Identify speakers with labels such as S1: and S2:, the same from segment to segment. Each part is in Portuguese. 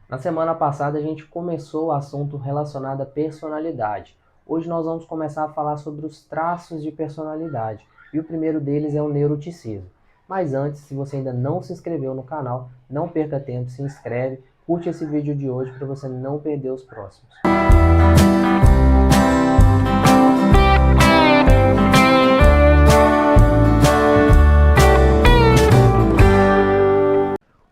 S1: Na semana passada a gente começou o assunto relacionado à personalidade. Hoje nós vamos começar a falar sobre os traços de personalidade. E o primeiro deles é o neuroticismo. Mas antes, se você ainda não se inscreveu no canal, não perca tempo, se inscreve, curte esse vídeo de hoje para você não perder os próximos.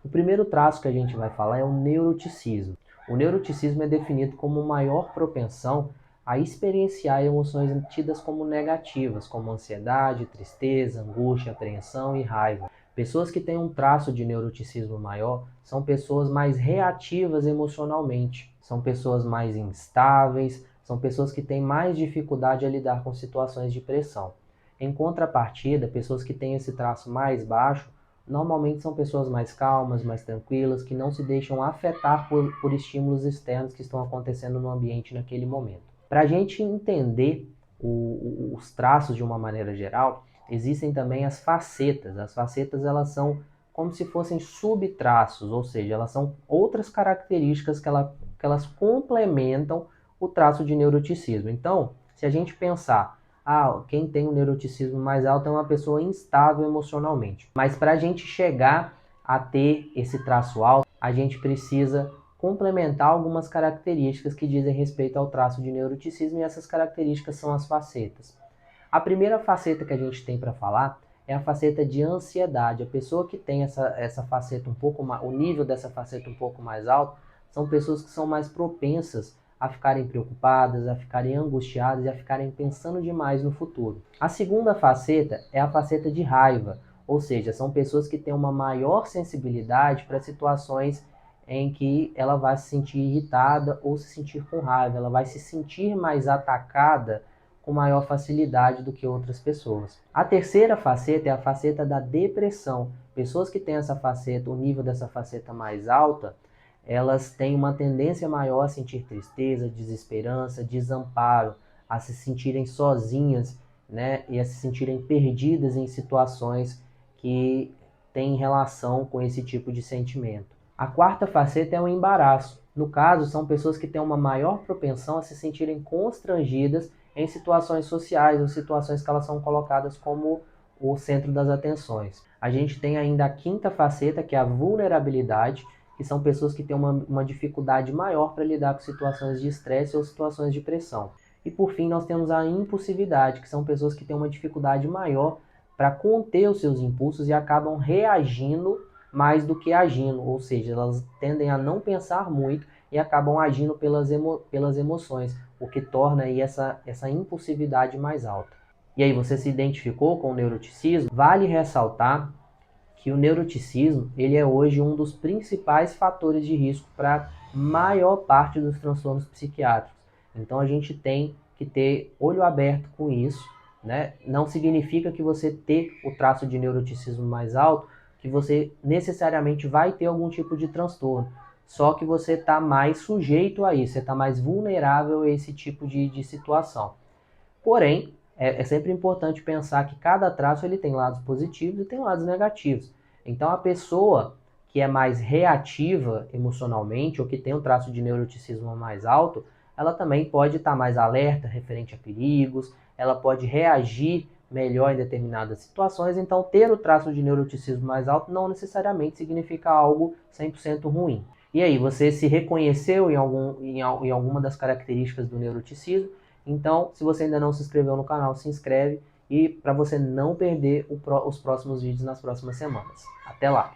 S1: O primeiro traço que a gente vai falar é o neuroticismo. O neuroticismo é definido como maior propensão a experienciar emoções tidas como negativas, como ansiedade, tristeza, angústia, apreensão e raiva. Pessoas que têm um traço de neuroticismo maior são pessoas mais reativas emocionalmente, são pessoas mais instáveis, são pessoas que têm mais dificuldade a lidar com situações de pressão. Em contrapartida, pessoas que têm esse traço mais baixo normalmente são pessoas mais calmas, mais tranquilas, que não se deixam afetar por estímulos externos que estão acontecendo no ambiente naquele momento. Para a gente entender os traços de uma maneira geral, existem também as facetas. As facetas elas são como se fossem subtraços, ou seja, elas são outras características que elas complementam o traço de neuroticismo. Então, se a gente pensar quem tem um neuroticismo mais alto é uma pessoa instável emocionalmente. Mas para a gente chegar a ter esse traço alto, a gente precisa complementar algumas características que dizem respeito ao traço de neuroticismo, e essas características são as facetas. A primeira faceta que a gente tem para falar é a faceta de ansiedade. A pessoa que tem essa faceta um pouco mais, o nível dessa faceta um pouco mais alto, são pessoas que são mais propensas a ficarem preocupadas, a ficarem angustiadas e a ficarem pensando demais no futuro. A segunda faceta é a faceta de raiva, ou seja, são pessoas que têm uma maior sensibilidade para situações em que ela vai se sentir irritada ou se sentir com raiva, ela vai se sentir mais atacada com maior facilidade do que outras pessoas. A terceira faceta é a faceta da depressão. Pessoas que têm essa faceta, o nível dessa faceta mais alta, elas têm uma tendência maior a sentir tristeza, desesperança, desamparo, a se sentirem sozinhas, né, e a se sentirem perdidas em situações que têm relação com esse tipo de sentimento. A quarta faceta é o embaraço. No caso, são pessoas que têm uma maior propensão a se sentirem constrangidas em situações sociais ou situações que elas são colocadas como o centro das atenções. A gente tem ainda a quinta faceta, que é a vulnerabilidade, que são pessoas que têm uma dificuldade maior para lidar com situações de estresse ou situações de pressão. E por fim, nós temos a impulsividade, que são pessoas que têm uma dificuldade maior para conter os seus impulsos e acabam reagindo mais do que agindo, ou seja, elas tendem a não pensar muito e acabam agindo pelas emoções, o que torna aí essa impulsividade mais alta. E aí, você se identificou com o neuroticismo? Vale ressaltar que o neuroticismo ele é hoje um dos principais fatores de risco para a maior parte dos transtornos psiquiátricos. Então a gente tem que ter olho aberto com isso, né? Não significa que você ter o traço de neuroticismo mais alto, que você necessariamente vai ter algum tipo de transtorno. Só que você está mais sujeito a isso, você está mais vulnerável a esse tipo de situação. Porém, é sempre importante pensar que cada traço ele tem lados positivos e tem lados negativos. Então, a pessoa que é mais reativa emocionalmente ou que tem um traço de neuroticismo mais alto, ela também pode estar mais alerta referente a perigos, ela pode reagir melhor em determinadas situações. Então, ter o traço de neuroticismo mais alto não necessariamente significa algo 100% ruim. E aí, você se reconheceu em alguma das características do neuroticismo? Então, se você ainda não se inscreveu no canal, se inscreve e para você não perder os próximos vídeos nas próximas semanas. Até lá!